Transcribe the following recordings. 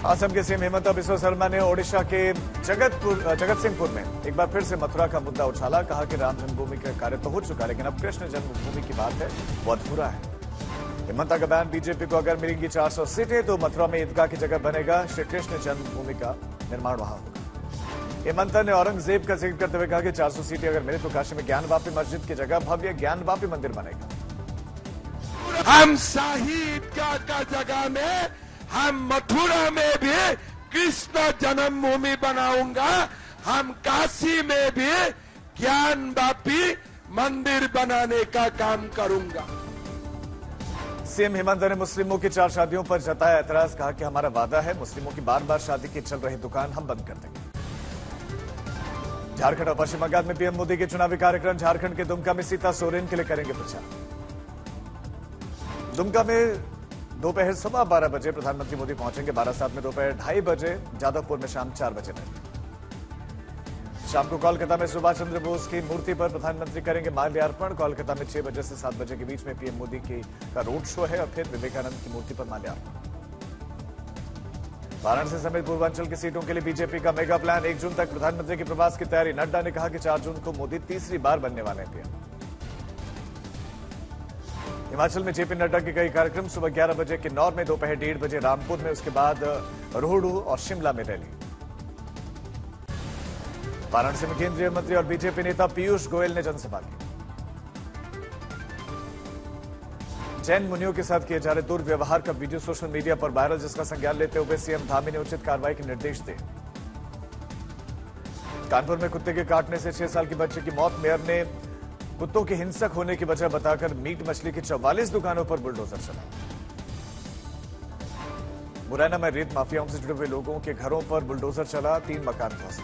असम के सीएम हेमंत बिस्वा शर्मा ने ओडिशा के जगत सिंहपुर में एक बार फिर से मथुरा का मुद्दा उछाला। कहा कि राम जन्मभूमि का कार्य तो हो चुका, लेकिन अब कृष्ण जन्मभूमि की बात है, वो अधूरा है। हेमंत का बयान, बीजेपी को अगर मिलेंगी 400 सीटें तो मथुरा में ईदगाह की जगह बनेगा, श्री कृष्ण जन्मभूमि का निर्माण वहां होगा। हेमंत ने औरंगजेब का जिक्र करते हुए कहा कि 400 सीटें अगर मिले तो काशी में ज्ञानवापी मस्जिद की जगह भव्य ज्ञानवापी मंदिर बनेगा। हम शाही ईदगाह का जगह में, हम मथुरा में भी कृष्ण जन्मभूमि बनाऊंगा, हम काशी में भी ज्ञानवापी मंदिर बनाने का काम करूंगा। सीएम हेमंत ने मुस्लिमों की 4 शादियों पर जताया एतराज। कहा कि हमारा वादा है, मुस्लिमों की बार-बार शादी की चल रही दुकान हम बंद कर देंगे। झारखंड और पश्चिम बंगाल में पीएम मोदी के चुनावी कार्यक्रम। झारखंड के दुमका में सीता सोरेन के लिए करेंगे प्रचार। दुमका में दोपहर 12:15 बजे प्रधानमंत्री मोदी पहुंचेंगे। बारासात में दोपहर 2:30 बजे, जादवपुर में शाम 4 बजे तक। शाम को कोलकाता में सुभाष चंद्र बोस की मूर्ति पर प्रधानमंत्री करेंगे माल्यार्पण। कोलकाता में 6 बजे से 7 बजे के बीच में पीएम मोदी का रोड शो है और फिर विवेकानंद की मूर्ति पर माल्यार्पण। वाराणसी समेत पूर्वांचल की सीटों के लिए बीजेपी का मेगा प्लान। 1 जून तक प्रधानमंत्री के प्रवास की तैयारी। नड्डा ने कहा कि 4 जून को मोदी तीसरी बार बनने वाले हैं पीएम। हिमाचल में जेपी नड्डा के कई कार्यक्रम। सुबह 11 बजे किन्नौर में, दोपहर 1:30 बजे रामपुर में, उसके बाद रोहडू और शिमला में रैली। वाराणसी में केंद्रीय मंत्री और बीजेपी नेता पीयूष गोयल ने जनसभा की। जैन मुनियों के साथ किए जा रहे दुर्व्यवहार का वीडियो सोशल मीडिया पर वायरल, जिसका संज्ञान लेते हुए सीएम धामी ने उचित कार्रवाई के निर्देश दिए। कानपुर में कुत्ते के काटने से 6 साल की बच्चे की मौत। मेयर ने कुत्तों के हिंसक होने की वजह बताकर मीट मछली की 44 दुकानों पर बुलडोजर चलाया। मुरैना में रेत माफियाओं से जुड़े हुए लोगों के घरों पर बुलडोजर चला, 3 मकान ध्वस्त।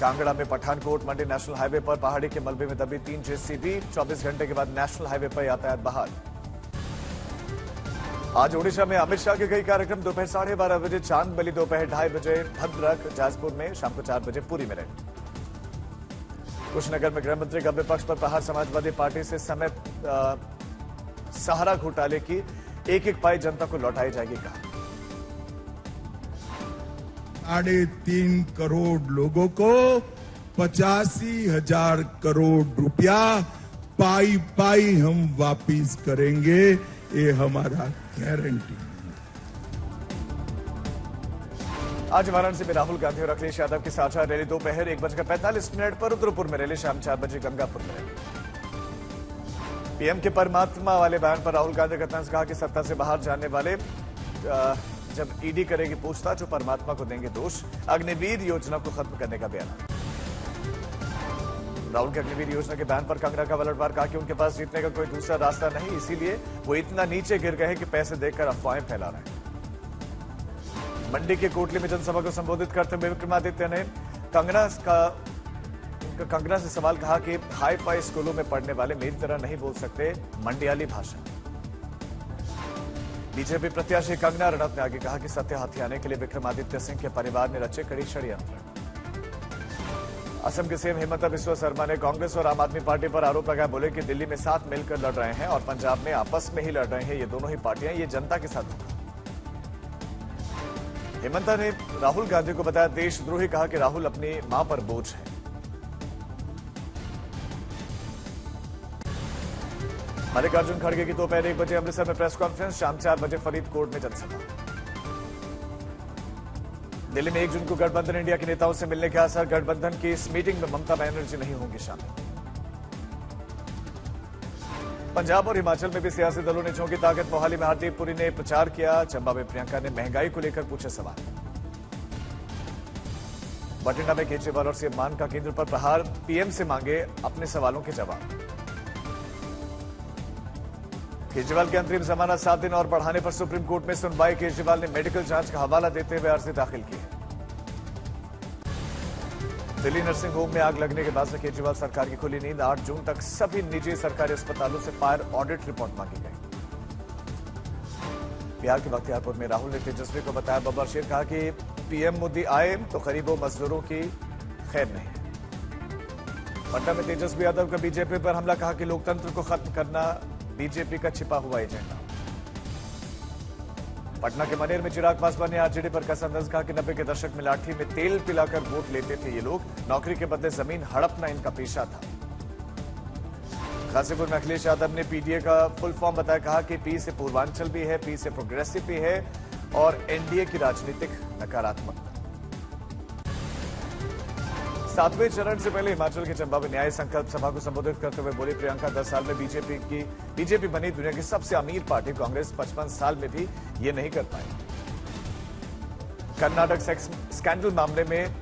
कांगड़ा में पठानकोट मंडी नेशनल हाईवे पर पहाड़ी के मलबे में दबी 3 जेसीबी। 24 घंटे के बाद नेशनल हाईवे पर यातायात बहाल। आज ओडिशा में अमित शाह के कई कार्यक्रम। दोपहर 12:30 बजे चांदबली, दोपहर 2:30 बजे भद्रक, जाजपुर में, शाम को 4 बजे पुरी में रहे। कुशीनगर में गृह मंत्री का विपक्ष पर प्रहार। समाजवादी पार्टी से समय सहारा घोटाले की एक-एक पाई जनता को लौटाई जाएगी, कहा। 3.5 करोड़ लोगों को 85,000 करोड़ रुपया पाई पाई हम वापिस करेंगे, ये हमारा गारंटी है। आज वाराणसी में राहुल गांधी और अखिलेश यादव की साझा रैली। दोपहर 1:45 पर रुद्रपुर में रैली, शाम 4 बजे गंगापुर में रैली। पीएम के परमात्मा वाले बयान पर राहुल गांधी का तंज। कहा कि सत्ता से बाहर जाने वाले जब ईडी करेगी पूछताछ, जो परमात्मा को देंगे दोष। अग्निवीर योजना को खत्म करने का बयान। राहुल के अग्निवीर योजना के बयान पर कांगड़ा का पलटवार। कहा कि उनके पास जीतने का कोई दूसरा रास्ता नहीं, इसीलिए वो इतना नीचे गिर गए कि पैसे देकर अफवाहें फैला रहे हैं। मंडी के कोटली में जनसभा को संबोधित करते हुए विक्रमादित्य ने कंगना से सवाल। कहा कि हाई फाई स्कूलों में पढ़ने वाले मेरी तरह नहीं बोल सकते मंडियाली भाषा। बीजेपी प्रत्याशी कंगना रणत ने आगे कहा कि सत्य हाथी आने के लिए विक्रमादित्य सिंह के परिवार ने रचे कड़ी षड्यंत्र। असम के सीएम हेमंत बिस्वा शर्मा ने कांग्रेस और आम आदमी पार्टी पर आरोप लगाया। बोले कि दिल्ली में साथ मिलकर लड़ रहे हैं और पंजाब में आपस में ही लड़ रहे हैं, ये दोनों ही पार्टियां, ये जनता के साथ होगा। हेमंत ने राहुल गांधी को बताया देशद्रोही। कहा कि राहुल अपनी मां पर बोझ है। मल्लिकार्जुन खड़गे की दोपहर 1 बजे अमृतसर में प्रेस कॉन्फ्रेंस। शाम 4 बजे फरीदकोट में जनसभा। दिल्ली में 1 जून को गठबंधन इंडिया के नेताओं से मिलने के आसार। गठबंधन की इस मीटिंग में ममता बनर्जी नहीं होंगी शामिल। पंजाब और हिमाचल में भी सियासी दलों ने झोंकी ताकत। मोहाली में हरदीप पुरी ने प्रचार किया। चंबा में प्रियंका ने महंगाई को लेकर पूछे सवाल। बठिंडा में केजरीवाल और सीएम मान का केंद्र पर प्रहार। पीएम से मांगे अपने सवालों के जवाब। केजरीवाल के अंतरिम जमानत 7 दिन और बढ़ाने पर सुप्रीम कोर्ट में सुनवाई। केजरीवाल ने मेडिकल जांच का हवाला देते हुए अर्जी दाखिल की है। दिल्ली नर्सिंग होम में आग लगने के बाद से केजरीवाल सरकार की खुली नींद। 8 जून तक सभी निजी सरकारी अस्पतालों से फायर ऑडिट रिपोर्ट मांगी गई। बिहार के बख्तियारपुर में राहुल ने तेजस्वी को बताया बब्बर शेर। कहा कि पीएम मोदी आए तो गरीबों मजदूरों की खैर नहीं। पटना में तेजस्वी यादव का बीजेपी पर हमला। कहा कि लोकतंत्र को खत्म करना बीजेपी का छिपा हुआ एजेंडा। पटना के मनेर में चिराग पासवान ने आरजेडी पर कसा अंदाज, कहा कि 90 के दशक में लाठी में तेल पिलाकर वोट लेते थे ये लोग, नौकरी के बदले जमीन हड़पना इनका पेशा था। गाजीपुर में अखिलेश यादव ने पीडीए का फुल फॉर्म बताया, कहा कि पी से पूर्वांचल भी है, पी से प्रोग्रेसिव भी है और एनडीए की राजनीतिक नकारात्मकता। 7वें चरण से पहले हिमाचल के चंबा में न्याय संकल्प सभा को संबोधित करते हुए बोली प्रियंका, 10 साल में बीजेपी बनी दुनिया की सबसे अमीर पार्टी, कांग्रेस 55 साल में भी ये नहीं कर पाई। कर्नाटक सेक्स स्कैंडल मामले में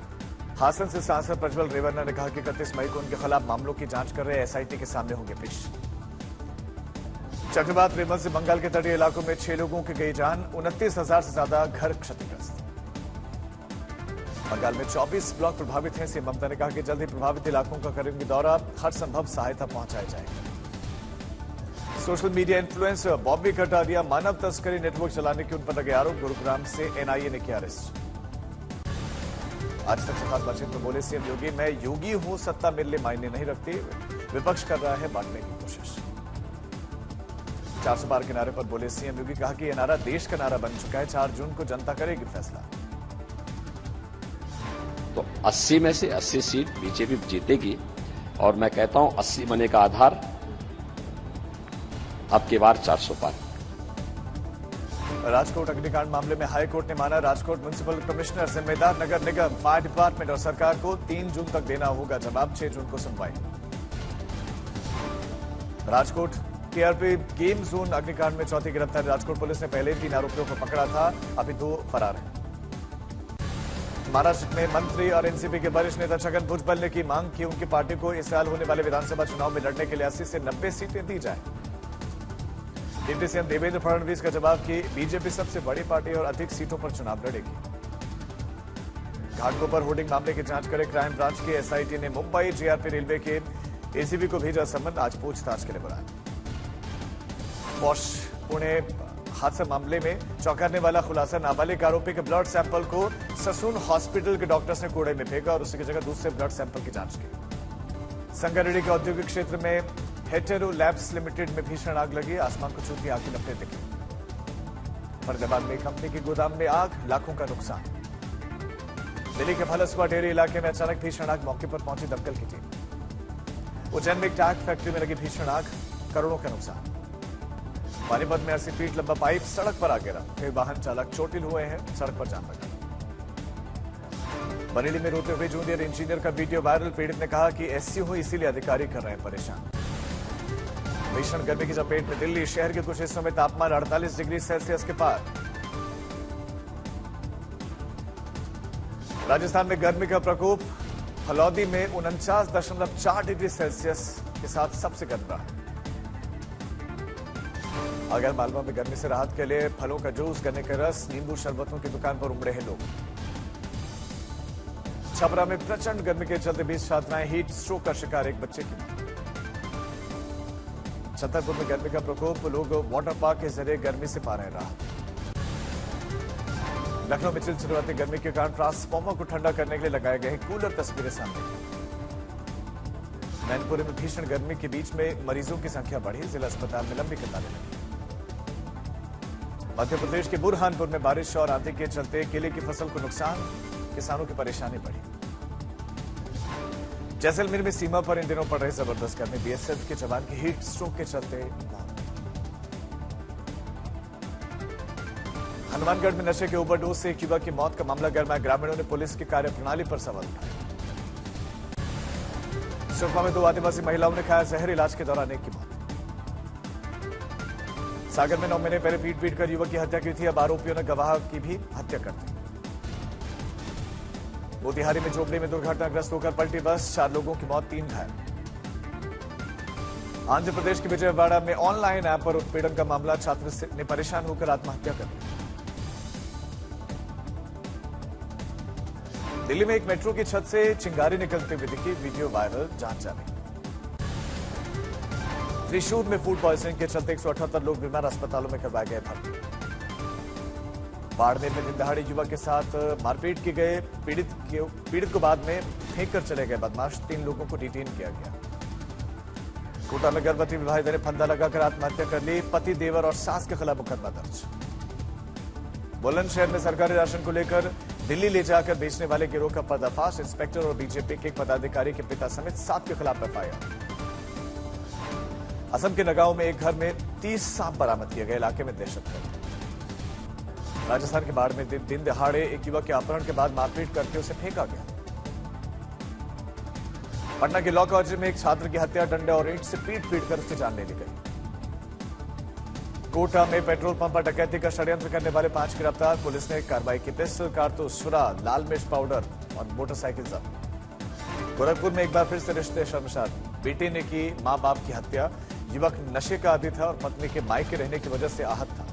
हासन से सांसद प्रज्वल रेवन्ना ने कहा कि 31 मई को उनके खिलाफ मामलों की जांच कर रहे एसआईटी के सामने होंगे पेश। चक्रवात रेमल से बंगाल के तटीय इलाकों में 6 लोगों की गई जान, 29,000 से ज्यादा घर क्षतिग्रस्त। बंगाल में 24 ब्लॉक प्रभावित हैं, सीएम ममता ने कहा कि जल्द ही प्रभावित इलाकों का करेंगे दौरा, हर संभव सहायता पहुंचाई जाएगी। Social media influencer Bobby Kataria मानव तस्करी नेटवर्क चलाने के उन पर लगे आरोप, गुरुग्राम से एनआईए ने किया अरेस्ट। आज तक से खास बातचीत में बोले सीएम योगी, मैं योगी हूं, सत्ता मेरे लिए मायने नहीं रखती, विपक्ष कर रहा है बांटने की कोशिश। 400 पार के नारे पर बोले सीएम योगी, कहा कि यह नारा देश का नारा बन चुका है, 4 जून को जनता करेगी फैसला। तो 80 में से 80 सीट बीजेपी जीतेगी और मैं कहता हूं 80 बनने का आधार अब की बार 400 पार। राजकोट अग्निकांड मामले में हाईकोर्ट ने माना, राजकोट म्युनिसिपल कमिश्नर जिम्मेदार, नगर निगम, फायर डिपार्टमेंट और सरकार को 3 जून तक देना होगा जवाब, 6 जून को सुनवाई। राजकोट टीआरपी गेम जोन अग्निकांड में चौथी गिरफ्तारी, राजकोट पुलिस ने पहले 3 आरोपियों को पकड़ा था, अभी 2 फरार हैं। महाराष्ट्र में मंत्री और एनसीपी के वरिष्ठ नेता छगन भुजबल ने की मांग की उनकी पार्टी को इस साल होने वाले विधानसभा चुनाव में लड़ने के लिए 80 से 90 सीटें दी जाए। डिप्टी सीएम देवेंद्र फडणवीस का जवाब कि बीजेपी सबसे बड़ी पार्टी और अधिक सीटों पर चुनाव लड़ेगी। घाटकोपर होर्डिंग मामले की जांच करे क्राइम ब्रांच की एसआईटी ने मुंबई जीआरपी रेलवे के एसीबी को भेजा समन, आज पूछताछ के लिए बुलाया। पौष पुणे हादसा मामले में चौंकाने वाला खुलासा, नाबालिग आरोपी के ब्लड सैंपल को ससून हॉस्पिटल के डॉक्टर्स ने कूड़े में फेंका और उसकी जगह दूसरे ब्लड सैंपल की जांच की। संगारेड्डी के औद्योगिक क्षेत्र में हेटेरो लैब्स लिमिटेड में भीषण आग लगी, आसमान को छूती आग की लपटें दिखी। फरीदाबाद में कंपनी के गोदाम में आग, लाखों का नुकसान। दिल्ली के फलसवा डेयरी इलाके में अचानक भीषण आग, मौके पर पहुंची दमकल की टीम। उज्जैन में एक टैग फैक्ट्री में लगी भीषण आग, करोड़ों का नुकसान। पानीपत में 80 फीट लंबा पाइप सड़क पर आ गिरा, कई वाहन चालक चोटिल हुए हैं, सड़क पर जाम लगा। बरेली में रोते हुए जूनियर इंजीनियर का वीडियो वायरल, पीड़ित ने कहा कि एससी हो इसीलिए अधिकारी कर रहे हैं परेशान। भीषण गर्मी की चपेट में दिल्ली, शहर के कुछ हिस्सों में तापमान 48 डिग्री सेल्सियस के पार। राजस्थान में गर्मी का प्रकोप, फलौदी में 49.4 डिग्री सेल्सियस के साथ सबसे गर्म रहा। आगर मालवा में गर्मी से राहत के लिए फलों का जूस, गन्ने का रस, नींबू शरबतों की दुकान पर उमड़े हैं लोग। छपरा में प्रचंड गर्मी के चलते 20 छात्राएं हीट स्ट्रोक का शिकार, एक बच्चे की मौत। छतरपुर में गर्मी का प्रकोप, लोग वाटर पार्क के जरिए गर्मी से पा रहे हैं राहत। लखनऊ में चिलचिलाती गर्मी के कारण ट्रांसफार्मर को ठंडा करने के लिए लगाए गए कूलर, तस्वीरें सामने। मैनपुरी में भीषण गर्मी के बीच में मरीजों की संख्या बढ़ी, जिला अस्पताल में लंबी कतारें लगी। मध्य प्रदेश के बुरहानपुर में बारिश और आंधी के चलते केले की फसल को नुकसान, किसानों की परेशानी बढ़ी। जैसलमेर में सीमा पर इन दिनों पड़ रही जबरदस्त गर्मी, बीएसएफ के जवान की हीट स्ट्रोक के चलते मौत। हनुमानगढ़ में नशे के ओवरडोज से एक युवक की मौत का मामला गरमाया, ग्रामीणों ने पुलिस की कार्यप्रणाली पर सवाल उठाया। सुकमा में 2 आदिवासी महिलाओं ने खाया जहर, इलाज के दौरान एक की मौत। सागर में 9 महीने पहले पीट कर युवक की हत्या की थी, अब आरोपियों ने गवाह की भी हत्या कर दी। मोतिहारी में झोपड़ी में दुर्घटनाग्रस्त होकर पलटी बस, 4 लोगों की मौत, 3 घायल। आंध्र प्रदेश के विजयवाड़ा में ऑनलाइन ऐप पर उत्पीड़न का मामला, छात्र ने परेशान होकर आत्महत्या कर ली। दिल्ली में एक मेट्रो की छत से चिंगारी निकलते हुए दिखी, वीडियो वायरल, जांच जारी। त्रिशूर में फूड पॉइजनिंग के चलते 178 लोग बीमार, अस्पतालों में करवाए गए भर्ती। बाड़मेर में दिन दहाड़े युवक के साथ मारपीट की गए, पीड़ित को बाद में फेंक कर चले गए बदमाश, 3 लोगों को डिटेन किया गया। कोटा में गर्भवती विवाहिता ने फंदा लगाकर आत्महत्या कर ली, पति, देवर और सास के खिलाफ मुकदमा दर्ज। बुलंदशहर में सरकारी राशन को लेकर दिल्ली ले जाकर बेचने वाले गिरोह का पर्दाफाश। इंस्पेक्टर और बीजेपी के एक पदाधिकारी के पिता समेत 7 के खिलाफ एफआईआर। असम के नगांव में एक घर में 30 सांप बरामद किए गए, इलाके में दहशत है। राजस्थान के बाढ़ में दिन दहाड़े एक युवक के अपहरण के बाद मारपीट करके उसे फेंका गया। पटना के लॉ कॉलेज में एक छात्र की हत्या डंडे और ईंट से पीट कर उसकी जान ले ली गई। कोटा में पेट्रोल पंप पर डकैती का षड्यंत्र करने वाले 5 गिरफ्तार। पुलिस ने कार्रवाई की। पिस्टल, कारतूस, छुरा, लाल मिर्च पाउडर और मोटरसाइकिल जब्त। गोरखपुर में एक बार फिर से रिश्ते शर्मसार। बेटे ने की मां बाप की हत्या। युवक नशे का आदी था और पत्नी के मायके रहने की वजह से आहत था।